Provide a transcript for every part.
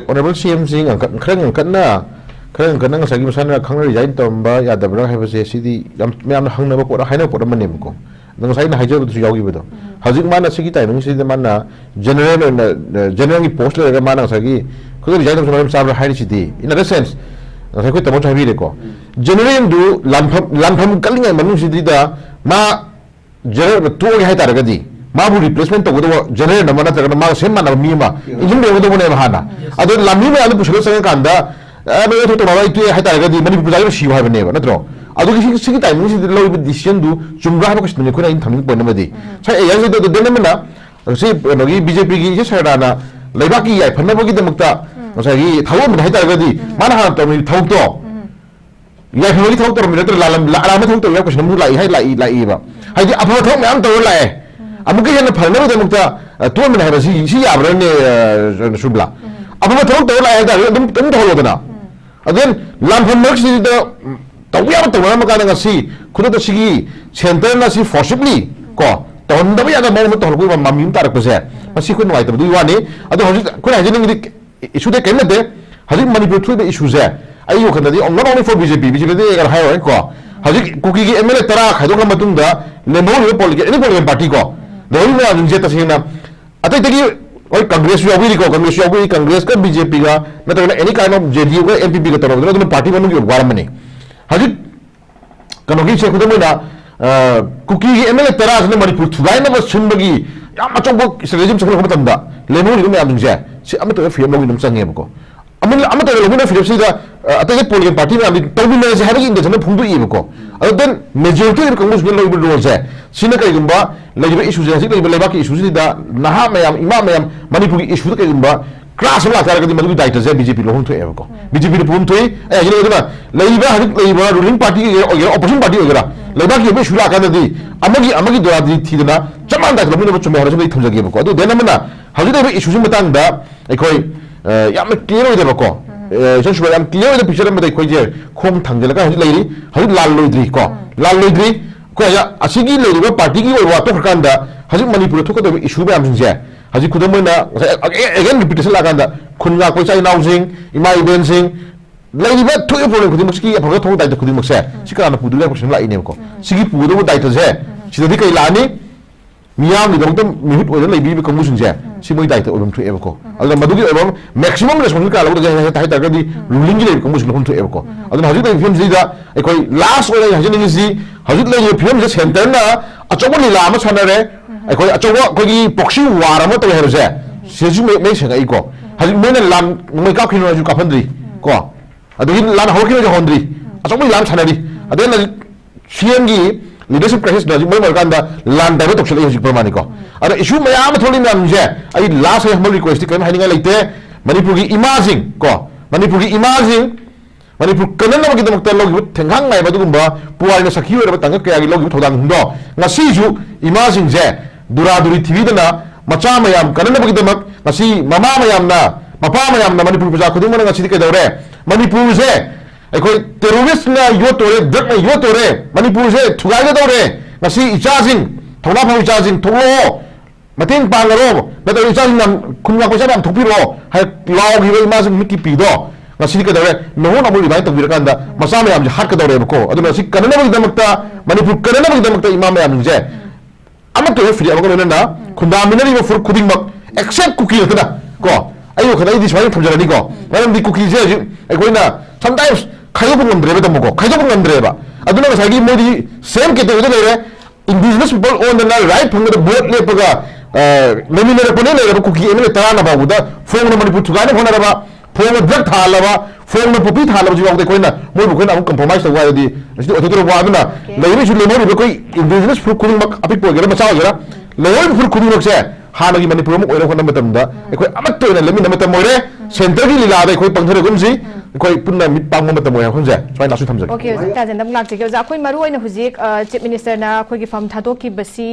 Honorable CM sing kren kan nga sagi masana khangna resign tomba ya dabra ha base sidi yam hangna ba pora haina pora mane ko nang sai na hajo du yawi bedo hajik mana sigi tai nung sidi mana general ki post le mana sagi ko resign tomba sa haini sidi in that sense sai ko tamo chabi ko general du lanpham kalinga manu sidi da ma general tu ga hai tar ga di ma bu replacement to go general na mana tar ma sem mana mi ma injin be go ne ba hana adu lami me alu pushlo sang kanda मैं तो तुम्हारा इतने है तारे का दी मैंने बुझाई में शिव है बने बना तो अदो किसी की टाइमिंग से लो इब डिसीजन दो चुम्बरा है कुछ नहीं कोई नहीं थमिंग पड़ने में दी चाहे यार से तो देने में ना उसे नगी बीजेपी की ये सरदाना लेबा की यार फन्ना बोगी दमकता उसे ये थाव में है तारे का दी माना हाँ तो मैं थाव तो यार फन्ना थाव तो मेरे तो लाला में थाव तो यार कुछ नहीं लाई बा है जी अब थाव में हम तो लाए अब मुझे ये फन्ना में दमकता तो मैं है बस इसी यार ने शुभला अब मैं थाव तो लाए था तुम तो हो लोग ना again lampham merk si da tawya to ma ka nga si khuda to sigi center na si forcibly ko ton da ya da mo to ko ma mim tar ko se asi ko noi to du wa ni ado hoji ko na jini ngi issue de ken de hoji manipur thu de issue se ai yo kan da not only for bjp de ga hai ko hoji kuki gi mla tara khai do ga matung da le mo ni political any political party ko de oi na jin je ta sina atai de gi और कांग्रेस कांग्रेस का BJP का मतलब any kind of JDU का MPP का तरफ तो party बनने की वार मने हजी कनोगी से खुद में ना कुकी एमएलए तराज ने मणिपुर थुगाई ना बस सुनबगी याम अचोबो स्ट्रेटेजी सकल खम तंदा लेमो नि में आमजे से अम तो फिल्म लोगी नम संगे बको अम तो लोगी ना फिल्म सीधा अतगे पोलिटिकल पार्टी में अभी तोबी ने है कि इंदे फुंदु इबको other than majority of Congress ने लोगी रोल से सिना कइगुंबा लेजिबे इशू जे हजी लेबे लेबा की इशू सिदा नहा मयाम इमा मयाम मणिपुर की इशू कइगुंबा क्लास ला तारगदि मदुगी दायित्व जे बीजेपी लोहम थोए बको बीजेपी पुम थोए ए हजी लेबा लेबा हजी लेबा रूलिंग पार्टी के ऑपोजिशन पार्टी वगैरह लेबा की बे शुरा कानदि अमगी दोरादि थीदना चमान दायित्व लोमिनो चुमे हरजो दै थमजगे बको अदो देना मना हजी लेबे इशू सिम मतंगदा एखोय याम क्लियर होइदे बको जसुबा याम क्लियर होइदे पिक्चर में एखोय जे खोम थांगजलगा हजी लेरी हजी लाल लोइद्री को या असिगी लेरिबा पार्टी की ओवा तो खकांदा हजी मणिपुर थोकदो इशू बे आमजिंजे हजी खुदम मोना अगेन रिपीटेशन लगांदा खुनगा कोई चाइ नाउजिंग इमा इबेन सिंग लेरिबा थोय प्रॉब्लम खुदि मस्की अफगा थों दाइतो खुदि मक्से सिकाना पुदुला क्वेश्चन लाइने को सिगी पुदो दाइतो जे सिदि कै लानी मियाम नि दंतम मिहुत ओजन लेबि कमुसिन जे सिमोय दाइतो ओबम थोय एबको अदला मदुगी ओबम मैक्सिमम रेस्पोंस का लगो जे ताइ तागदि रूलिंग gi कमुसिन हम थोय एबको अदला हजी दै फिल्म जिदा एकोय लास्ट ओले हजी नि जी हजी ले फिल्म जे सेंटर ना अचोबो लीला अमा सनरे एकोय अचोबो कोगी बॉक्सिंग वार अमा तो हेरो जे सेजु मे सेंगा इको हजी मेने लान मै का खिनो जु काफंद्री को अदुगी लान होखिनो जे होंद्री अचोबो लान सनरी अदेन CM gi leadership crisis na ji mai kan da land da to chले hojik Parmani को अरे इशू मयाम थोड़ी नाम जे आई लास्ट हम रिक्वेस्ट कर हाइनिंग लेते मणिपुर की इमेजिंग को मणिपुर की इमेजिंग मणिपुर कनन नमकी दमकता लोग थेंगांग नाय बदुगुंबा पुवारिना सखी ओरबा तंग कया gi लोग थोदांग हुंदो ngasi ju इमेजिंग जे दुरादुरी थीदना मचा मयाम कनन नमकी दमक ngasi mama मयाम ना papa मयाम ना मणिपुर प्रजा खुदुम मन ngasi के दौरे मणिपुर से अखोई टेररिस्ट ना यो तोरे ड्रग ना यो तोरे मणिपुर से थुगागे दौरे ngasi इचाजिंग थोना फौ इचाजिंग थोलो मतें पांगरो नतो इचाजिंग नाम खुनगा को जाम थोपिरो हाय लाव गिबे इमाजिंग मिकी पीदो ngasi के दौरे नहो ना बोली बाय तबिरकांदा मसा मयाम जे हाक दौरे बको अदुना सि कनना बग दमकता मणिपुर कनना बग दमकता इमा मयाम जे अमक तो फ्री अमक लेना खुंदा मिनरी वो फुर खुदिंग मक एक्सेप्ट कुकी लतना को ayo khana idi swai thomjarani ko maram di cookie je aikoina sometimes khaido ngandre ba tamko khaido ngandre ba aduna ngasagi modi same ke de lere indigenous people on the right from the boat le paga nominate ko ne le cookie emele tarana ba buda phone na manipur thugane khona ba phone drug thala ba phone na popi thala ba jiwa de koina moi bu koina am compromise to wa di asti ototro wa aduna leire ju le mori koi indigenous fruit kuning mak apik po gera macha gera leire fruit kuning mak se हानगी Manipur में ओइरो खन मतमदा एखोय अमत तोयना लेमि नमत मोरे centre की लीला एखोय पंथरे गुमसी एखोय पुन्ना मिट पांग मत मोया खनजे स्वाइ नासु थमजग okay ताजन दम लाक जे अखोय मरु ओइना हुजिक chief minister ना अखोय की फम थादो की बसी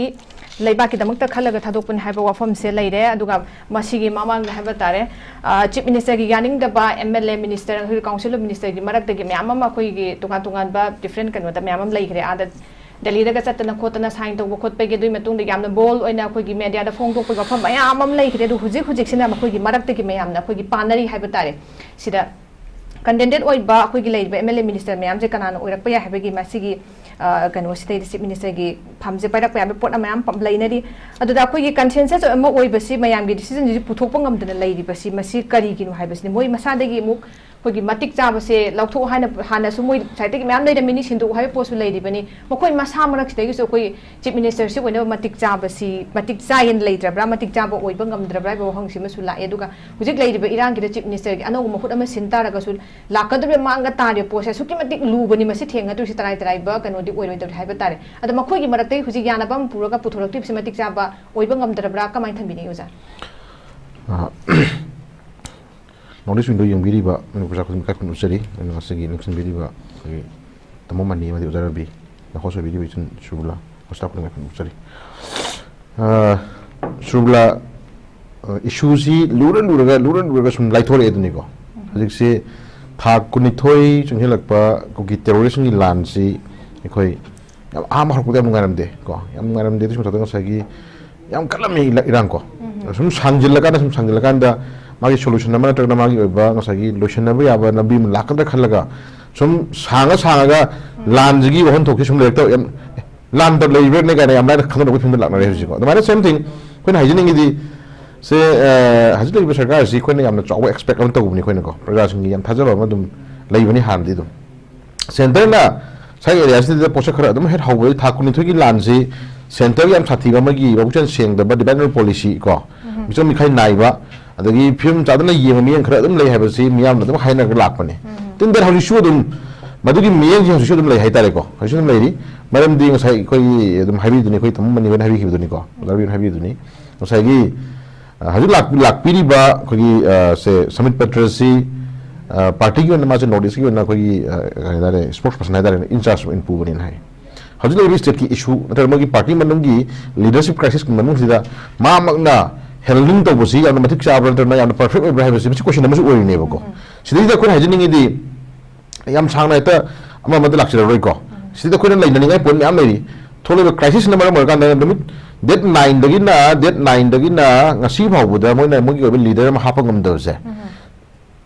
लेबा की दमक खलग थादो पुन हाइबा वाफम से लेरे अदुगा मसीगी मामांग हाइबा तारे चीफ मिनिस्टर की यानिंग दबा एमएलए मिनिस्टर काउंसिल मिनिस्टर की मरक दगे म्याम अखोय की तुंगा तुंगा बा डिफरेंट कन मत म्याम लेखरे आदा ꯗꯦꯜꯂꯤꯗꯒ ꯆꯠꯇꯅ ꯈꯣꯠꯇꯅ ꯁꯥꯏꯟ ꯇꯧꯕ ꯈꯣꯠꯄꯒꯤ ꯑꯗꯨꯒꯤ ꯃꯇꯨꯡꯗ ꯌꯥꯝꯅ ꯕꯣꯜ ꯑꯣꯏꯅ ꯑꯩꯈꯣꯏꯒꯤ ꯃꯦꯗꯤꯌꯥꯗ ꯐꯣꯡꯗꯣꯛꯄꯒꯤ ꯋꯥꯐꯝ ꯃꯌꯥꯝ ꯑꯃ ꯂꯩꯈ꯭ꯔꯦ ꯑꯗꯨ ꯍꯧꯖꯤꯛꯁꯤꯅ ꯃꯈꯣꯏꯒꯤ ꯃꯔꯛꯇꯒꯤ ꯃꯌꯥꯝꯅ ꯑꯩꯈꯣꯏꯒꯤ ꯄꯥꯟꯅꯔꯤ ꯍꯥꯏꯕ ꯇꯥꯔꯦ ꯁꯤꯗ ꯀꯟꯇꯦꯟꯗꯦꯠ ꯑꯣꯏꯕ ꯑꯩꯈꯣꯏꯒꯤ ꯂꯩꯔꯤꯕ MLA ꯃꯤꯅꯤꯁꯇꯔ ꯃꯌꯥꯝꯁꯦ ꯀꯅꯥꯅ ꯑꯣꯏꯔꯛꯄ ꯌꯥꯏ ꯍꯥꯏꯕꯒꯤ ꯃꯁꯤꯒꯤ ꯀꯩꯅꯣꯁꯤꯗꯩꯗ ꯆꯤꯞ ꯃꯤꯅꯤꯁꯇꯔꯒꯤ ꯐꯝꯁꯦ ꯄꯥꯏꯔꯛꯄ ꯌꯥꯕ ꯄꯣꯠ ꯃꯌꯥꯝ ꯂꯩꯅꯔꯤ ꯑꯗꯨꯗ ꯑꯩꯈꯣꯏꯒꯤ ꯀꯟꯁꯦꯟꯁꯁ ꯑꯃ ꯑꯣꯏꯕꯁꯤ ꯃꯌꯥꯝꯒꯤ ꯗꯤꯁꯤꯖꯟꯁꯤ ꯄꯨꯊꯣꯛꯄ ꯉꯝꯗꯅ ꯂꯩꯔꯤꯕꯁꯤ ꯃꯁꯤ ꯀꯔꯤꯒꯤꯅꯣ ꯍꯥꯏꯕꯁꯤꯅꯤ ꯃꯣꯏ ꯃꯁꯥꯗꯒꯤ ꯑꯃꯨꯛ ꯑꯩꯈꯣꯏꯒꯤ ꯃꯇꯤꯛ ꯆꯥꯕꯁꯦ ꯂꯧꯊꯣꯛ ꯍꯥꯟꯅꯁꯨ ꯃꯣꯏ ꯁꯥꯏꯠꯇꯒꯤ ꯃꯌꯥꯝ ꯂꯩꯔꯝꯃꯤꯅꯤ ꯁꯤꯟꯗꯣꯛꯎ ꯍꯥꯏꯕ ꯄꯣꯠꯁꯨ ꯂꯩꯔꯤꯕꯅꯤ ꯃꯈꯣꯏ ꯃꯁꯥ ꯃꯔꯛꯁꯤꯗꯒꯤꯁꯨ ꯑꯩꯈꯣꯏ ꯆꯤꯞ ꯃꯤꯅꯤꯁꯇꯔꯁꯤ ꯑꯣꯏꯅꯕ ꯃꯇꯤꯛ ꯆꯥꯕꯁꯤ ꯃꯇꯤꯛ ꯆꯥꯏꯅ ꯂꯩꯇ꯭ꯔꯕ꯭ꯔꯥ ꯃꯇꯤꯛ ꯆꯥꯕ ꯑꯣꯏꯕ ꯉꯝꯗ꯭ꯔꯕ꯭ꯔꯥ ꯍꯥꯏꯕ ꯋꯥꯍꯪꯁꯤꯃꯁꯨ ꯂꯥꯛꯑꯦ ꯑꯗꯨꯒ ꯍꯧꯖꯤꯛ ꯂꯩꯔꯤꯕ ꯏꯔꯥꯡꯒꯤꯗ ꯆꯤꯞ ꯃꯤꯅꯤꯁꯇꯔꯒꯤ ꯑꯅꯧꯕ ꯃꯍꯨꯠ ꯑꯃ ꯁꯤꯟ ꯇꯥꯔꯒꯁꯨ ꯂꯥꯛꯀꯗꯧꯔꯤꯕ ꯃꯥꯡꯒ ꯇꯥꯔꯤꯕ ꯄꯣꯠꯁꯦ ꯑꯁꯨꯛꯀꯤ ꯃꯇꯤꯛ ꯂꯨꯕꯅꯤ ꯃꯁꯤ ꯊꯦꯡꯅꯗꯣꯏꯁꯤ ꯇꯔꯥꯏ ꯇꯔꯥꯏꯕ ꯀꯩꯅꯣꯗꯤ ꯑꯣꯏꯔꯣꯏꯗꯧꯔꯤ ꯍꯥꯏꯕ ꯇꯥꯔꯦ ꯑꯗꯣ ꯃꯈꯣꯏꯒꯤ ꯃꯔꯛꯇꯒꯤ ꯍꯧꯖꯤꯛ ꯌꯥꯅꯕ ꯑꯃ ꯄꯨꯔꯒ ꯄꯨꯊꯣꯔꯛꯇ꯭ꯔꯤꯕꯁꯤ ꯃꯇꯤꯛ ꯆꯥꯕ ꯑꯣꯏꯕ ꯉꯝꯗ꯭ꯔꯕ꯭ꯔꯥ ꯀꯃꯥꯏꯅ ꯊꯝꯕꯤꯅꯤꯡꯉꯤ ꯑꯣꯖꯥ ꯅꯣꯔꯠ ꯏꯁ ꯋꯤꯟꯗꯣ ꯌꯦꯡꯕꯤꯔꯤꯕ ꯃꯅꯤꯄꯨꯔ ꯈꯨꯗꯤꯡꯃꯛ ꯀꯥꯏꯀꯨꯟ ꯎꯠꯆꯔꯤ ꯉꯁꯤꯒꯤ ꯅꯤꯡꯁꯤꯡꯕꯤꯔꯤꯕ ꯑꯩꯈꯣꯏꯒꯤ ꯇꯃꯣ ꯃꯅꯤ ꯑꯃꯗꯤ ꯑꯣꯖꯥ ꯔꯕꯤ ꯍꯣꯁ ꯑꯣꯏꯕꯤꯔꯤꯕ ꯏꯆꯟ ꯁꯨꯔꯕꯂꯥ ꯍꯣꯁꯇꯥ ꯈꯨꯗꯤꯡꯃꯛ ꯀꯥꯏꯀꯨꯟ ꯎꯠꯆꯔꯤ ꯁꯨꯔꯕꯂꯥ ꯏꯁꯨꯁꯤ ꯂꯨꯔꯒ ꯁꯨꯝ ꯂꯥꯏꯊꯣꯔꯛꯑꯦ ꯑꯗꯨꯅꯤꯀꯣ ꯍꯧꯖꯤꯛꯁꯤ ꯊꯥ 12 ꯆꯪꯁꯤꯜꯂꯛꯄ ꯑꯩꯈꯣꯏꯒꯤ ꯇꯦꯔꯣꯔꯤꯁꯝꯒꯤ ꯂꯥꯟꯁꯤ ꯑꯩꯈꯣꯏ ꯌꯥꯝ ꯑꯍꯥꯟꯕ ꯍꯧꯔꯛꯄꯗ ꯌꯥꯝ ꯅꯨꯡꯉꯥꯏꯔꯝꯗꯦ ꯀꯣ ꯌꯥꯝ ꯅꯨꯡꯉꯥꯏꯔꯝꯗꯦ ꯑꯗꯨꯒꯤ ꯃꯊꯛꯇ ꯉꯁꯥꯏꯒꯤ ꯌꯥꯝ ꯀꯜꯂꯝꯃꯤ ꯏꯔꯥꯡ ꯀꯣ ꯁꯨꯝ ꯁꯥꯡꯖꯤꯜꯂꯀꯥꯟꯗ ꯃꯥꯒꯤ ꯁꯣꯂꯨꯁꯟ ꯑꯃ ꯅꯠꯇ꯭ꯔꯒꯅ ꯃꯥꯒꯤ ꯑꯣꯏꯕ ꯉꯁꯥꯏꯒꯤ ꯂꯣꯏꯁꯤꯟꯅꯕ ꯌꯥꯕ ꯂꯝꯕꯤ ꯑꯃ ꯂꯥꯛꯀꯗ꯭ꯔꯥ ꯈꯜꯂꯒ ꯁꯨꯝ ꯁꯥꯡꯉꯒ ꯂꯥꯟꯁꯤꯒꯤ ꯋꯥꯍꯟꯊꯣꯛꯁꯤ ꯁꯨꯝ ꯂꯩꯔꯛꯇꯕ ꯌꯥꯝ ꯂꯥꯟꯗ ꯂꯩꯕ꯭ꯔꯅꯦ ꯀꯥꯏꯅ ꯌꯥꯝ ꯂꯥꯏꯅ ꯈꯪꯗꯕ ꯐꯤꯕꯝꯗ ꯂꯥꯛꯅꯔꯦ ꯍꯧꯖꯤꯛꯀꯣ ꯑꯗꯨꯃꯥꯏꯅ ꯁꯦꯝ ꯊꯤꯡ ꯑꯩꯈꯣꯏꯅ ꯍꯥꯏꯖꯅꯤꯡꯉꯤꯗꯤ ꯁꯦ ꯍꯧꯖꯤꯛ ꯂꯩꯔꯤꯕ ꯁꯔꯀꯥꯔꯁꯤ ꯑꯩꯈꯣꯏꯅ ꯌꯥꯝꯅ ꯆꯥꯎꯕ ꯑꯦꯛꯁꯄꯦꯛ ꯑꯃ ꯇꯧꯕꯅꯤ ꯑꯩꯈꯣꯏꯅꯀꯣ ꯄ꯭ꯔꯖꯥꯁꯤꯡꯒꯤ ꯌꯥꯝ ꯊꯥꯖꯕ ꯑꯃ ꯑꯗꯨꯝ ꯂꯩꯕꯅꯤ ꯍꯥꯟꯅꯗꯤ ꯑꯗꯨꯝ ꯁꯦꯟꯇꯔꯅ ꯁꯥꯏ ꯑꯦꯔꯤꯌꯥꯁꯤꯗ ꯄꯣꯠꯁꯛ ꯈꯔ ꯑꯗꯨꯝ ꯍꯦꯛ ꯍꯧꯕꯗꯒꯤ ꯊꯥ 12ꯒꯤ ꯂꯥꯟꯁꯤ ꯁꯦꯟꯇꯔꯒꯤ ꯌꯥꯝ ꯁꯥꯊꯤꯕ ꯑꯃꯒꯤ ꯃꯕꯨꯛꯆꯦꯜ ꯁꯦꯡꯗꯕ ꯗꯤꯚꯥꯏꯗꯔ ꯄꯣꯂꯤꯁꯤ ꯀꯣ ꯃꯤꯆꯪ ꯃꯤꯈꯥꯏ ꯅꯥꯏꯕ ꯑꯗꯒꯤ ꯐꯤꯕꯝ ꯆꯥꯗꯅ ꯌꯦꯡꯕ ꯃꯤꯠꯌꯦꯡ ꯈꯔ ꯑꯗꯨꯝ ꯂꯩ ꯍꯥꯏꯕꯁꯤ ꯃꯤꯌꯥꯝꯅ ꯑꯗꯨꯝ ꯍꯥꯏꯅꯔꯒ ꯂꯥꯛꯄꯅꯤ ꯇꯤꯟꯗꯔ ꯍꯧꯖꯤꯛꯁꯨ ꯑꯗꯨꯝ ꯃꯗꯨꯒꯤ ꯃꯤꯠꯌꯦꯡꯁꯤ ꯍꯧꯖꯤꯛꯁꯨ ꯑꯗꯨꯝ ꯂꯩ ꯍꯥꯏꯇꯥꯔꯦꯀꯣ ꯍꯧꯖꯤꯛꯁꯨ ꯑꯗꯨꯝ ꯂꯩꯔꯤ ꯃꯔꯝꯗꯤ ꯉꯁꯥꯏ ꯑꯩꯈꯣꯏꯒꯤ ꯑꯗꯨꯝ ꯍꯥꯏꯕꯤꯗꯨꯅꯤ ꯑꯩꯈꯣꯏ ꯇꯃꯣ ꯃꯅꯤ ꯍꯣꯏꯅ ꯍꯥꯏꯕꯤꯈꯤꯕꯗꯨꯅꯤꯀꯣ ꯑꯣꯖꯥ ꯍꯥꯏꯕꯤꯗꯨꯅꯤ ꯉꯁꯥꯏꯒꯤ ꯍꯧꯖꯤꯛ ꯂꯥꯛꯄꯤꯔꯤꯕ ꯑꯩꯈꯣꯏꯒꯤ ꯁꯦ ꯁꯃꯤꯠ ꯄꯠꯇ꯭ꯔꯁꯤ ꯄꯥꯔꯇꯤꯒꯤ ꯑꯣꯏꯅ ꯃꯥꯁꯦ ꯅꯣꯔꯠ ꯏꯁꯀꯤ ꯑꯣꯏꯅ ꯑꯩꯈꯣꯏꯒꯤ ꯀꯩ ꯍꯥꯏꯇꯥꯔꯦ ꯁ꯭ꯄꯣꯛꯁ ꯄꯔꯁꯟ ꯍꯥꯏꯇꯥꯔꯦ ꯏꯟꯆꯥꯔꯖ ꯑꯣꯏꯅ ꯄꯨꯕꯅꯤꯅ ꯍꯥꯏ ꯍꯧꯖꯤꯛ ꯂꯩꯔꯤꯕ ꯁ꯭ꯇꯦꯠꯀꯤ ꯏꯁꯨ ꯅꯠꯇ꯭ꯔꯒ ꯃꯣꯏꯒꯤ ꯄꯥꯔꯇꯤ ꯃꯅꯨꯡꯒꯤ ꯂꯤꯗꯔꯁꯤꯞ ꯀ꯭ꯔꯥꯏꯁꯤꯁꯀꯤ ꯃꯅꯨꯡꯁꯤꯗ ꯃꯥꯃꯛꯅ ꯍꯦꯟꯗꯂꯤꯡ ꯇꯧꯕꯁꯤ ꯌꯥꯝꯅ ꯃꯇꯤꯛ ꯆꯥꯕ꯭ꯔꯥ ꯅꯠꯇ꯭ꯔꯒꯅ ꯌꯥꯝꯅ ꯄꯔꯐꯦꯛ ꯑꯣꯏꯕ꯭ꯔꯥ ꯍꯥꯏꯕꯁꯤ ꯃꯁꯤ ꯀꯣꯏꯁꯟ ꯑꯃꯁꯨ ꯑꯣꯏꯔꯤꯅꯦꯕꯀꯣ ꯁꯤꯗꯩꯗ ꯑꯩꯈꯣꯏꯅ ꯍꯥꯏꯖꯅꯤꯡꯉꯤꯗꯤ ꯌꯥꯝ ꯁꯥꯡꯅ ꯍꯦꯛꯇ ꯑꯃꯗ ꯂꯥꯛꯆꯔꯔꯣꯏꯀꯣ ꯁꯤꯗ ꯑꯩꯈꯣꯏꯅ ꯂꯩꯅꯅꯤꯡꯉꯥꯏ ꯄꯣꯏꯟꯠ ꯃꯌꯥꯝ ꯂꯩꯔꯤ ꯊꯣꯛꯂꯤꯕ ꯀ꯭ꯔꯥꯏꯁꯤꯁꯅ ꯃꯔꯝ ꯑꯣꯏꯔꯀꯥꯟꯗ ꯅꯨꯃꯤꯠ ꯗꯦꯠ 9ꯗꯒꯤꯅ ꯉꯁꯤ ꯐꯥꯎꯕꯗ ꯃꯣꯏꯅ ꯃꯣꯏꯒꯤ ꯑꯣꯏꯕ ꯂꯤꯗꯔ ꯑꯃ ꯍꯥꯞꯄ ꯉꯝꯗꯕꯁꯦ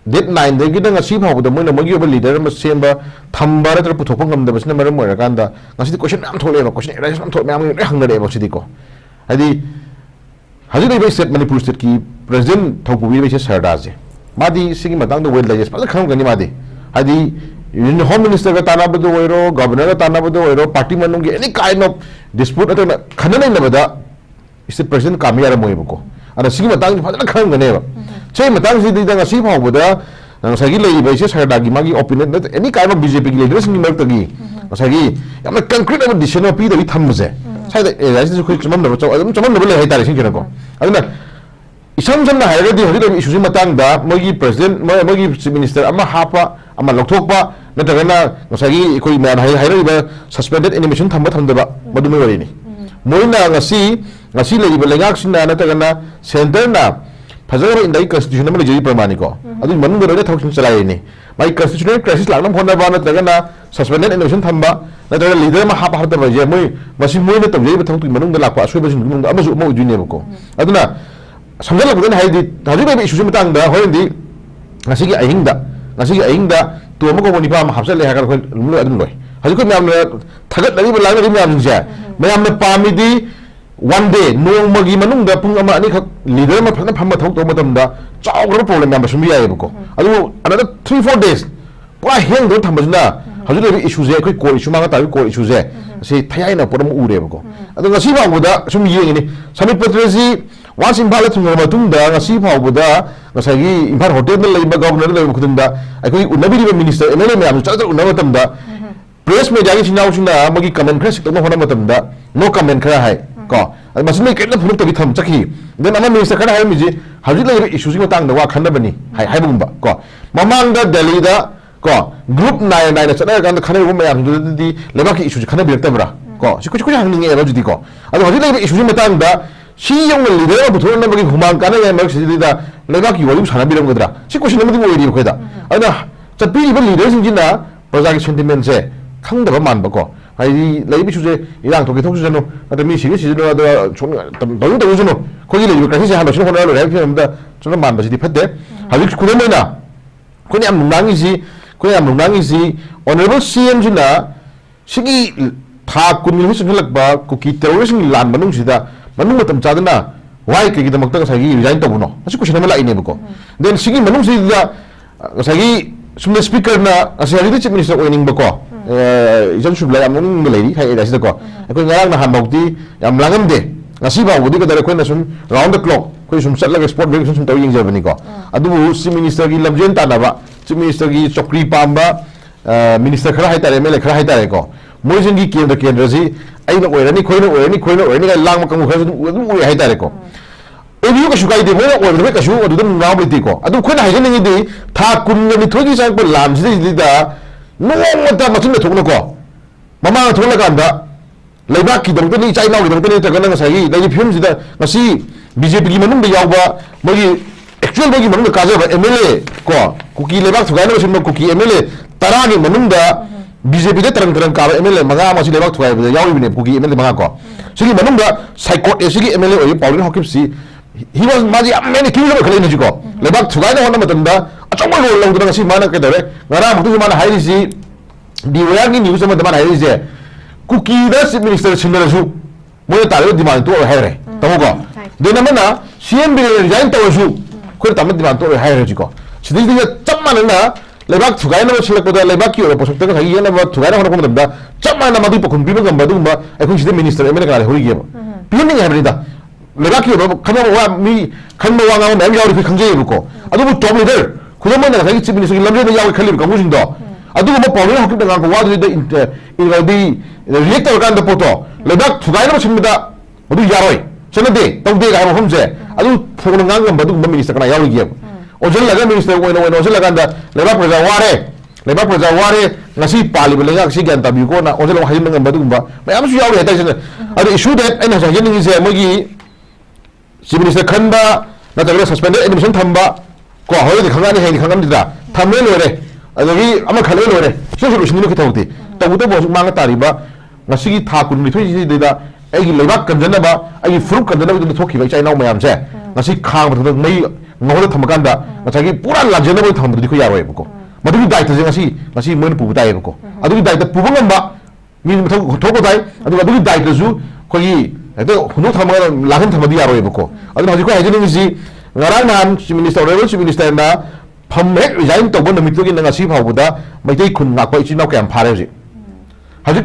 ꯗꯦꯠ 9ꯗꯒꯤꯅ ꯉꯁꯤ ꯐꯥꯎꯕꯗ ꯃꯣꯏꯅ ꯃꯣꯏꯒꯤ ꯑꯣꯏꯕ ꯂꯤꯗꯔ ꯑꯃ ꯁꯦꯝꯕ ꯊꯝꯕ ꯅꯠꯇ꯭ꯔꯒ ꯄꯨꯊꯣꯛꯄ ꯉꯝꯗꯕꯁꯤꯅ ꯃꯔꯝ ꯑꯣꯏꯔꯀꯥꯟꯗ ꯉꯁꯤꯗꯤ ꯀꯣꯏꯁꯟ ꯃꯌꯥꯝ ꯊꯣꯛꯂꯛꯑꯦꯕ ꯀꯣꯏꯁꯟ ꯑꯦꯔꯥꯏꯁ ꯃꯌꯥꯝ ꯊꯣꯛꯂꯛꯑꯦ ꯃꯌꯥꯝ ꯂꯣꯏ ꯍꯪꯅꯔꯛꯑꯦꯕ ꯁꯤꯗꯤꯀꯣ ꯍꯥꯏꯗꯤ ꯍꯧꯖꯤꯛ ꯂꯩꯔꯤꯕ ꯁ꯭ꯇꯦꯠ ꯃꯅꯤꯄꯨꯔ ꯁ꯭ꯇꯦꯠꯀꯤ ꯄ꯭ꯔꯦꯁꯤꯗꯦꯟꯠ ꯊꯧꯄꯨꯕꯤꯔꯤꯕ ꯏꯆꯦ ꯁꯔꯗꯥꯁꯦ ꯃꯥꯗꯤ ꯁꯤꯒꯤ ꯃꯇꯥꯡꯗ ꯋꯦꯜ ꯗꯥꯏꯖꯦꯁ ꯐꯖꯅ ꯈꯪꯉꯝꯒꯅꯤ ꯃꯥꯗꯤ ꯍꯥꯏꯗꯤ ꯍꯣꯝ मिनिस्टरꯒ तानाबदो ओइरो गवर्नरगा तानाबदो ओइरो पार्टी मनुंगी एनी काइंड ऑफ डिस्प्यूट अतना खनन नबदा स्टेट प्रेसिडेंट कामी यारमोयबको अना सिगी मतंग फजन खंगनेबा छै मतंग सिदी दंग सि फावबदा सगी लेइबा इसे सरदागी मागी ओपिनियन नत एनी काइंड ऑफ बीजेपी की लीडर्स नि मरतगी सगी यामना कंक्रीट अब डिसीजन पी दबि थमबसे साइड एराइस खुइ चमन नबा चौ अदम चमन नबा ले हाइतारे सिंगिनको अदना इसम समना हाइरदि हजि लेबि इशुजि मतंगदा मोगी प्रेसिडेंट मोगी चीफ मिनिस्टर अमा हापा अमा लौथोकपा नतगना ngसागी इखोइ म्यान हाइरइबा सस्पेंडेड एनिमेशन थंबा थंदबा मदुमे वरिनि मोइना ngasi लेइबा लेगाक सिना नतगना सेंटरना फजरबा इंदाई कॉन्स्टिट्यूशन अमा लेजि प्रमाणिको अदु मनुंग दरे थौसिन चलाइनि माइ कॉन्स्टिट्यूशनल क्राइसिस लांगना फोनबा नतगना सस्पेंडेड एनिमेशन थंबा नतगना लीडर मा हाप हाप तबजे मोइ मसि मोइना तबजेबा थौतु मनुंग लाकपा असोइबसिन मनुंग अमसु अमा उजुनेबको अदुना समझलबदन हाइदि हजिबा इशुजि मतंगदा होइंदि ngasi अहिंगदा तो अमुक निपा हापचले हागर खोइ लुलो अदुम लोय हजिको म्यामने थगत लरिबा लांगदि म्यामजे म्यामने पामिदि वन डे नोंमगी मनुंगदा पुंग अमा अनि खक लीडर मा फना फम थौक तो मतमदा चावग्र प्रॉब्लम म्याम सुमि यायबको अदु अनदर 3-4 days पुरा हेंग दो थमजना हजिले इशुजे खोइ कोर इशु मागा ताबि कोर इशुजे से थयाइना परम उरेबको अदु ngasi बावदा सुम येंगिनि समित पत्रसि वास इम्फाल थुंग मतुंगदा ngasi फावबदा ngसागी इम्फाल होटल दा लेबा गवर्नर लेबा खुदुंदा अखोइ उनबिरिबा मिनिस्टर एमएलए म्याम चल उनबा मतमदा प्रेस मीडिया की सिनाउसिना मगी कमेंट खरा सिक्तनो होना मतमदा नो कमेंट खरा हाय को मसमे केला फुलुक तबि थम चखि देन अमा मिनिस्टर खरा हाय मिजि हजि लेबा इशुजि मतंगदा वा खन्नबनि हाय हायबुंबा को ममांगदा दिल्ली दा को ग्रुप 9 चना गान खनेबो म्याम दुदि लेबा की इशुजि खनबिरतबरा को सिकुच कुछ हंगिंगे एबजुदि को अदो हजि लेबा इशुजि मतंगदा सी योंग लीडर बुथोरनबगी हुमांग काना या मक सिदिदा लेबा की वलु सानाबिरमगदरा सि क्वेश्चन नमदि ओइरि खोइदा अदना चपिरिबा लीडर सिंजिना प्रजा की सेंटिमेंट से खंगदबा मानबको 하이 레이비 주제 이랑 도기 통수잖아 근데 미 시리 시즌으로 너무 더우잖아 거기 레이비 그래서 한 번씩 혼나로 레이비 합니다 저는 만바지 디팻대 아직 그러면은 그냥 문항이지 오늘은 CMG나 시기 다 군민 회식 흘락바 국기 테러리즘 란 만ung시다 만ung matam chadna why ke kita makta sagi resign to buno asi question mala ini buko then sigi manungsida sagi sumne speaker na asari chief minister oining bako ijan shubla amung lady hai da sida ko ko ngarang na hamokti yam langam de ngasi ba budi ko dare ko na sun round the clock ko sum satla export break sum taw ying jabani ko adu chief minister gi lamjen ta na ba chief minister gi chokri pamba minister khara hai tare mele khara hai tare ko moisingi kendra si aina oirani khoina lang makam khara adu oi hai tare ko ebiu ka shukai de mo oi ka shu adu dum naw biti ko adu khoina hai jeni di tha kun ni thogi sang ko lam si da no mata machin na thokna ko mama thokla kanda leibak ki dong ni chai naw ni dong ni ta kana ngasai dai film si da ngasi BJP gi manung de yawba mogi actual mogi manung ka ja MLA ko kuki leibak thugai no sin mo kuki MLA tara gi manung da BJP de terang ka MLA maga ma si lebak thuai ba yawi bine kuki MLA maga ko sigi manung da psychot sigi MLA oi Pauline Hokip si he was maji many kilo ba khale ni ko lebak thugai na hona matam da achong lo long da si mana ke dare ngara mutu mana hairi si diwaya ni news ma da mana hairi je kuki da chief minister chinda su mo ta le demand to haire tamo ko de na mana CM bi resign to su ko ta ma demand to haire ji ko sidil de chamma na leibak thugai na chilak boda leibak ki ora posok ta gi na ba thugai na ko da chamma na ma du pokun bi ba gamba du ba ai kun side minister emele ka hori ge ba pi ni ha da leibak ki ora khama wa mi khanma wa nga ma yawi khangje bu ko adu bu top leader kuno na ga chief minister ki lamre na yawi khali ka mu jing do adu mo Pauline Hokip da ga wa du de in di reactor kan da poto leibak thugai na chimda adu yaroi chane tawde ga mo humje adu phone ngang gamba du minister kana yawi ge ojel laga minister ko no ojel laga da leibak praja ware ngasi pali belenga si gan tabi ko na ojel hayin ngam badu ba mayam su yawi heta sene adu issue that aina sa yen ni se mogi chief minister khanda na ta suspended admission thamba ko hoye de khangani he ni khangam dida thamle lore adu ama khale lore so so shin ni ko tawti tawuta bo ma nga tari ba ngasi gi tha kun ni thoi ji dida ai leibak kanjana ba ai fruit kanjana ba thokhi ba chai naw mayam se ngasi khang ba mai ngore thamakan다 ngachagi pura lajena boy thamdu dikho yaroi buko madu daita je ngasi mon pu dai buko adu daita pu ngamba mi thoko dai adu daita ju kogi ado huno thamaga lahan thamadi yaroi buko adu haji ko hajini ni si ngarang nan chief minister na phamme resign to bon mitu gi ngasi phawbuda maitei khun na ko ichinaw kam phare ji haji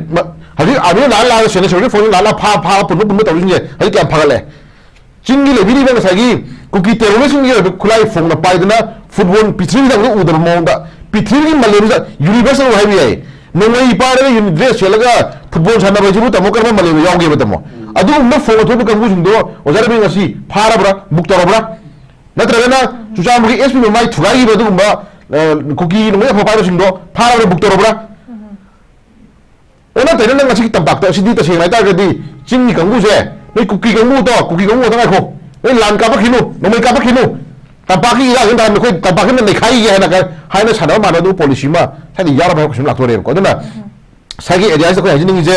abi la sene sore phone la pha punu tawin je haji kam phagale chingi le biri bang sagi kuki terrorism ye kulai phone na paidna football pitri da udar monda pitri malaysia universal hai bi ai nongai pare dress chelaga football sana ba jibu tamo karma malaysia yawnge ba tamo adu na phone to kan bujindo ozara bi ngasi phara bra bukta bra natra na chucha mugi sp mai thugai ba du ba kuki nongai pha pare sindo phara bra bukta bra ona tena ngasi tambak ta sidi ta sengai ta ga di chingi kan bu je nei kuki kan bu ta ngai kho ei lan ka ba khinu nomai ka ba khinu tapaki ya ganda ko tapaki na khai ya na ka haina chana ma do policy ma thani yara ba ko sim lakto re ko dana sagi area ko hajini je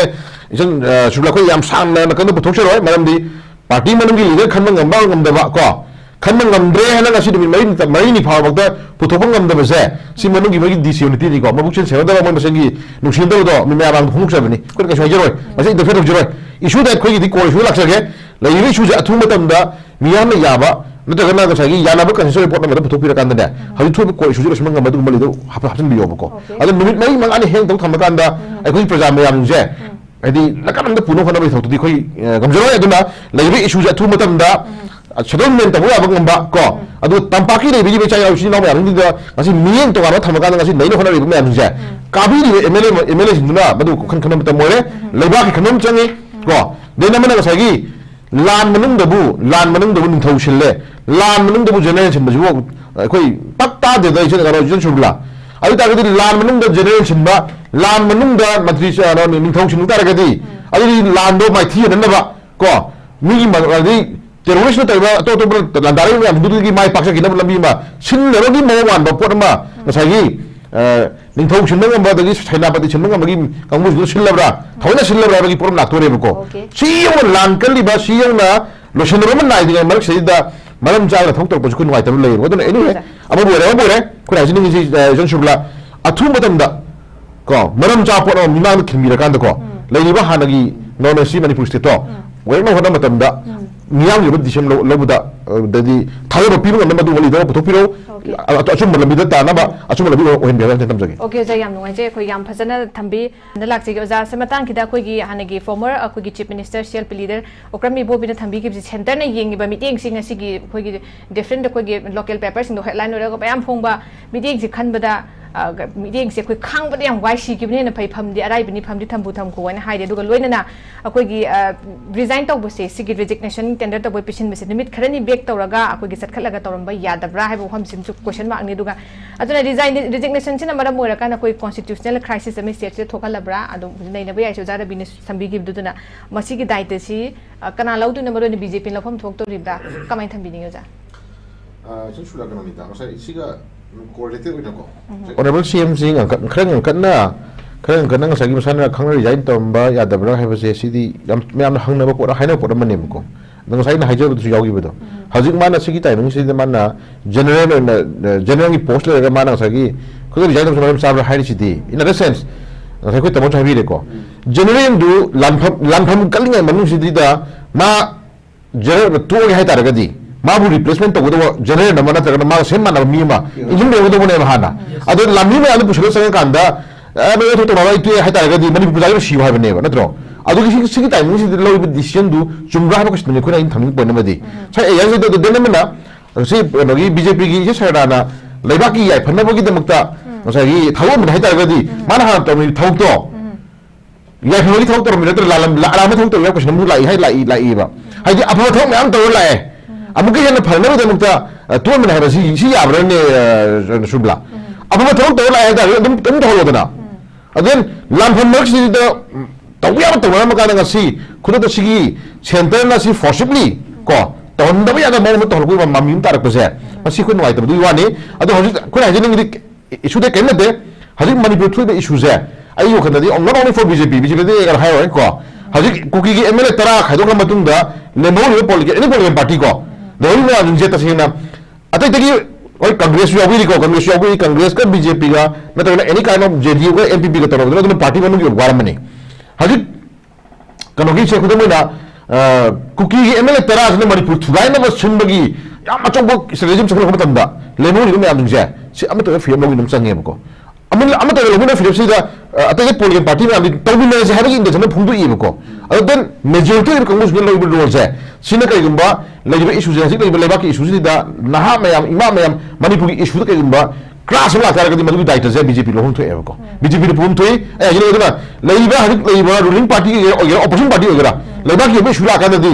jon shubla ko yam sang na kan bu thokse roi maram di party manung gi leader khan ngam ba ngam da ba ko khan ngam dre hana nga si de mai ni phaw ba pu thopang ngam da ba se si manung gi gi disunity ni ko ma bukchen se da ba ma sangi nu sin do me ma bang phung sa bani ko ka shoi roi ma se interfere roi issue that ko gi di ko issue lak sa ge la yi issue ja thu matam da miyam na yaba nata kana ka sagi yana ba kan so report na da photo pira kan da haju thu ko issue ro simanga madu mali do hapsin bi yob ko adu minute mai mang ani heng tong tham kan da ai ko praja mayam je adi lakam da puno khana bi thau di khoi gamjaro aduna laibi issue ja thu matam da chadon men ta buya bang ba ko adu tampaki re bi cha yaw shi na ma yang da ngasi mien to ga tham kan ngasi nei no khana bi ma je kabi ri MLA sinduna badu khan khanam ta more laiba ki khanam changi ko de na mana sagi lan manung dabu ning thau shille lan manung dabu generation baju koi patta de dai chen garo jen shubla ai ta gadi lan manung da generation ba lan manung da matri cha no ning thau shin ta gadi ai lan do mai thi na ba ko mi ma gadi terrorist ta ba to lan dare mi am du gi mai paksa gi na lambi ma sin le ro gi mo wan ba pot ma sai gi निंथौ छिनबा ngam Sainapati छिनबा ngam कांगबु सिल्लब्रा थौना सिल्लब्रा बगी problem लाक्तोरेबको सियौ लांकलिबा सियौना लोसनबा नाइदिङै मरक सैदा मरम चाला थौतक बसु कुन वाइतब लेय वदन anyway अब बोरे कुन हाजिनि जि जन सुबला अथु मतमदा को मरम चा पोनो मिमांग खिमिरा कांद को लेनिबा हानगी नॉन सी मणिपुर स्टेट तो वेनो होना मतमदा मियाम युब दिसम लबुदा ददि थालो पिबो ngam madu wali do puthopiro achum lamida tanaba achum labi ohen bela tentam jage okay ja yam nuai je khoi yam phajana thambi nalak je oja se matang khida khoi gi hanagi former khoi gi chief minister CLP leader okrami bobina thambi gi center na yengi ba meeting sing asi gi khoi gi different khoi gi local papers sing do headline ora ko bayam phongba meeting ji khanbada meeting se khoi khang ba yam wai si gi ne phai pham di arai bini pham di thambu tham ko na haide du ga loina na khoi gi resign taw bose si gi resignation tender taw boy pisin bese nimit kharani back tawraga khoi gi satkhatlaga tawramba yadabra hai bo ham sim question mark ni duga aduna resignation sina mara moira kana koi constitutional crisis ami state se thokalabra adu nei na bai jara business sambi gi duduna masi gi daita si kana laudu na maro ni BJP lafam thok to ribda kamai thambi ni oja sin sula kana ni ta sai siga coordinated oi ko honorable CM sing khrang kanna khrang kanna sagi masana khangna resign tomba yadabra hai base sidi yam hangna ba ko haina ko man nem ko nang sai na hajo du yaugi bedo hajik mana sigi tai nang sidi mana general ki post le mana sagi ko resign tomba sabra hai sidi in that sense sai ko tamon chabi le ko general du lanpham kalinga manu sidi da ma general tu hai tar ga di माबु replacement तगदो general नमना तगना मा same माना मीमा इजिम देवदो बने हाना अदो लामी मे अदो पुसलो संग कांदा अबे तो बाबा इतु हाय तारगदी मनि पुजागिरो शिव हाय बने नत्रो अदो कि सिगी टाइमिंग सि लो डिसीजन दु चुमरा हाबो क्वेश्चन को इन थमिंग पॉइंट मदि छै एयन से दो देनमना से नगी बीजेपी की से सरदाना लेबा की याय फनबो की दमकता मसागी थाव मन हाय तारगदी माना हा तो मी थाव तो याय फनबो थाव तो मी नत्र लालम लाराम थाव तो क्वेश्चन मु लाई हाय लाई बा हाय अफो थाव मैम तो लाए अमुक ये फलने में मुक्ता तो में है सी याबरने शुभला अब मैं थोड़ा तो लाया था तुम तो होगा ना अगेन लांफम मर्क्स दी तो या तो मैं मकान का सी खुद तो सी सेंटर ना सी फॉर्सिबली को तो हम दबे या तो मैं तो कोई मामी तारक पे से सी कोई नवाई तो दुई वानी अदो कोई है जिन इशू दे कहने दे हजिक मणिपुर थ्रू द इशूज है आई यो खंदा दी नॉट ओनली फॉर बीजेपी दे अगर हाई है को हजिक कुकी की एमएलए तरा खाइदो का मतुंग दा लेमो ले पॉलिटिकल एनी पॉलिटिकल पार्टी को दोई में आजुंजे तसेना अतै तगी ओय कांग्रेस याबी को कांग्रेस याबी कांग्रेस का बीजेपी का मतलब एनी काइंड ऑफ जेडीयू का एमपीपी का तरफ दोनो पार्टी मनु की वार मने हजि कनोगी से खुद मेना कुकी की एमएलए तरा ने मणिपुर थुगाई न बसुंबगी याम अचोबो स्ट्रेटेजी सकल मतंदा लेमो नि में आजुंजे से अमत फिल्म लोगी नुम संगे को अमत लेमो फिल्म सिदा अतै पॉलिटिकल पार्टी में तौबी ने से हाबगी इंदे फुंदु इबको अदन मेजॉरिटी कांग्रेस ने लोगी रोल से सिना कइगुंबा लेजिबे इशू जे हजिक लेबे लेबा की इशू सिदा नहा मयाम इमा मयाम मणिपुर की इशू कइगुंबा क्लास ला तारगदी मदुगी दायित्व जे बीजेपी लोहं थोएबको बीजेपी पुम थोई ए हजिक लेबा लेबा हजिक लेबा रूलिंग पार्टी के ऑपोजिशन पार्टी होगरा लेबा की इशू ला कानदी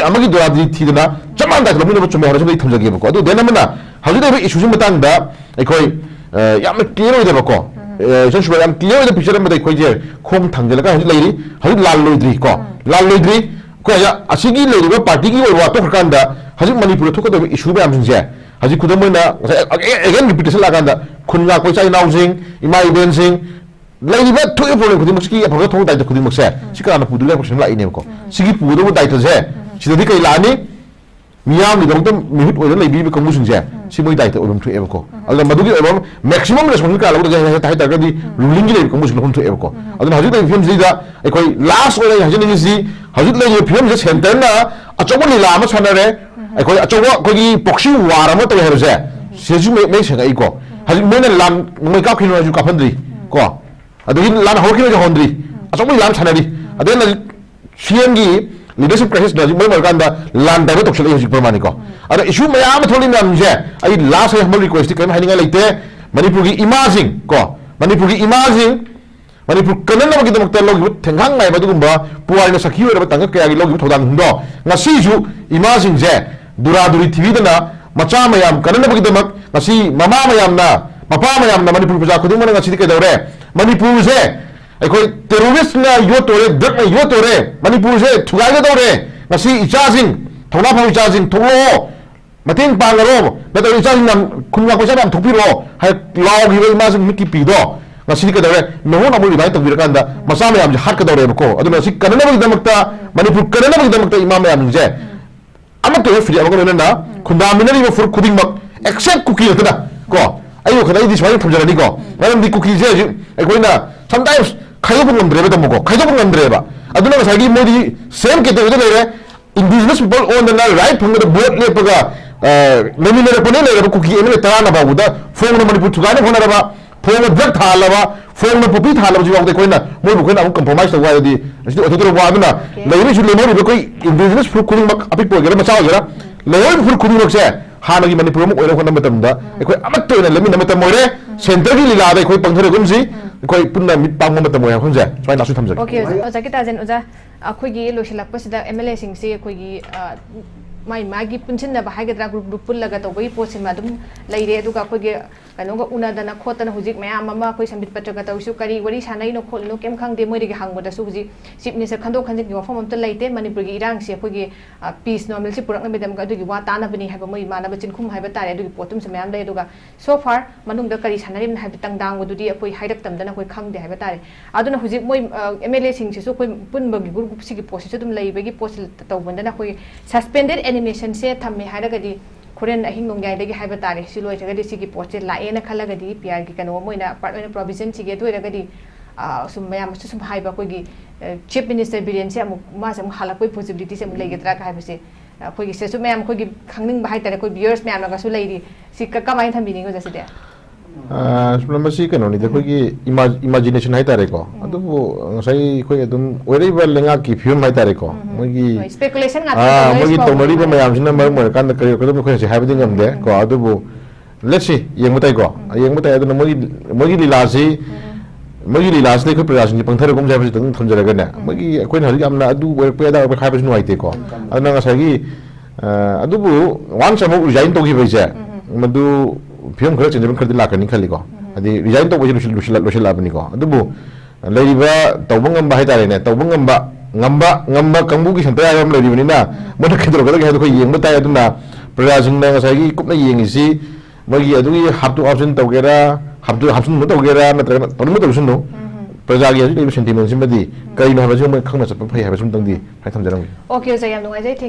अमगी दोरादी थीदना चमान दायित्व लोबिनो चुमे हरजो दै थमजगेबको अदु देनमना हजिक लेबे इशू सिम मतंगदा एखोय याम क्लियर होइदेबको जनसुबा याम क्लियर होइदे पिक्चर में एखोय जे खोम थंगलका हजिक लेरी हजिक लाल लोइद्री को असिगी लेरिबा पार्टी की ओवा तो खकांदा हजिक मणिपुर थोकदो इशू बयाम सिंजे हजिक खुदमना अगेन रिपीटेशन लागांदा खुनगा कोई चाइ नाउजिंग इमा इवेंट सिंग लेरिबा थोय प्रॉब्लम खुदि मुस्की अफगा थों दाइतो खुदि मुक्से सिकाना पुदुले क्वेश्चन ला इनेको सिगी पुदो दाइतो जे सिदि कै लानी मियाम नि दंत मिहुत ओइदा लेबि कमु सिंजे सिमोय दाइतो ओबम थोएबको अल्ला मदुगी ओबम मैक्सिमम रेस्पोंस का लगो जे ताइ तागदि रूलिंग ले कमु सिंग थोएबको अदन हजिक दै फिल्म सिदा एकोय लास्ट ओइ हजिक नि हजिक ले फिल्म जे सेंटर ना अचोबो लीला अमा सनरे एकोय अचोबो कोगी बॉक्सिंग वार अमा तो हेरजे सेजु मे सेंगाई को हजिक मेन लाम मै का खिनो जु काफनद्री को अदि लान होखिनो जे होंद्री अचोबो लाम सनरी अदेन सीएम की लीडरशिप क्राइसिस ना मै मरकांदा लान दाइबो तोक्सले हजिक प्रमाणि को अरे इशू मयाम थोली नाम जे आई लास्ट हम रिक्वेस्ट केम हाइनिंगा लेते मणिपुर की इमाजिंग को मणिपुर की इमाजिंग मणिपुर कनन की दमकता लोग थेंगांग नाय बदुगुंबा पुवारिना सखी ओरबा तंग कया की लोग थोदांग हुंदो ngasiju इमाजिंग जे दुरादुरी थीविदना मचा मयाम कनन की दमक ngasi mama mayam na papa mayam na Manipur प्रजा खुदुम मन ngasi के दौरे मणिपुर से अखोय टेररिस्ट ना यो तोरे ड्रग ना यो तोरे मणिपुर से थुगाई दौरे ngasi इचाजिंग थोना फौ इचाजिंग थोलो Mating pangaro, nato isang nam kunwa ko siya nam thupiro, hay law giwe mas miki pido. Ngasi ka dare, meho na mo ibay tag birakanda, masama yam hat ka dare ko. Aduna si kanana mo damakta, Manipur kanana mo damakta imam yam je. Amak to free amako nana, kunda minari mo fur kuding mak except cookie tada. Ko, ayo kana idi swai thumjara ni ko. Maram di cookie je, ai koina sometimes khayo pung ngamdre ba tamko, khayo pung ngamdre ba. Aduna masagi modi same ke to de indigenous people own the right from the boat lepaga nominal pone le cookie emele tarana ba uda phone no Manipur thugane phone ba phone drug thalaba phone no popi thalaba ji wagde koina moi bu koina compromise to wa di asti otoro wa aduna leiri su le mo be koi indigenous fruit kuning mak api po gera macha gera leoi fruit kuning mak se hana gi Manipur mo oira khona matam da ekoi amat to ina lemi na matam moire center gi lila da ekoi pangthare gumsi ekoi punna mit pang mo matam moya khonja swai nasu thamja Okay, oza kita jen oza akhoi loisilakpa sida MLA sing se akhoi gi mai magi punchin na bahai gadra group pullaga to bai posin ma dum leire aduga akhoi gi kano ga una dana khotana hujik mayam ama akhoi sambit patra ga tawsu kari wari sanai no khol no kem khang de moi de hang boda su ji chief minister khando khanjin gi wafam am to leite Manipur gi irang se akhoi gi peace normal si purak na bedam ga adugi wa tana bani haba moi mana bachin khum haba tare adugi potum se mayam le aduga so far manung da kari sanari na haba tang dang odudi akhoi hairak tam dana akhoi khang de haba tare aduna hujik moi MLA sing se so akhoi punba gi group si gi posi se dum leibe gi posi tawbandana akhoi suspended animation se thamme hairaga di Korean ahing nong gai dagi haiba tare siloi jaga di sigi poche la ena khala ga di PR gi kano moina part of provision sigi to raga di sum mayam sum haiba ko gi chief minister Biren se amu ma sam hala koi possibility se mulai getra ka haiba se ko gi se sum mayam ko gi khangning ba hai tare ko viewers mayam ga su lai di si ka mai tham bining go jase de Masi kano ni dekho ki imagination hai tare ko adu ngasai ko edum ore ba lenga ki film hai tare ko mogi speculation nga mogi tomari ba mayam sina mar mar kan kari ko ko se habi dingam de ko adu bu let's see yeng mutai ko yeng mutai adu mogi lilasi ko prayasin pangthar gum jai tung thonjara ga na mogi ko na amna adu pe da ba khabi nu ai te ko adu ngasai gi adu bu wan samu jain to gi bai se madu film khara chenjam khar dila kani khali ko adi resign to bojil lushil labni ko adubu leiba tawbangam ba haitare ne tawbangam ba ngamba kangbu gi santa yam leiri bani na mona khidro ga ga ko yeng mata aduna prajing na ngasai gi kupna yengi si magi adugi haptu option tawgera haptu option mo tawgera natra tonmo tawsun no prajagi adi sentiment simbadi kai na ba jong khangna chap phai ha ba sum tangdi phai thamjarang Okay, so yam nungai jai thank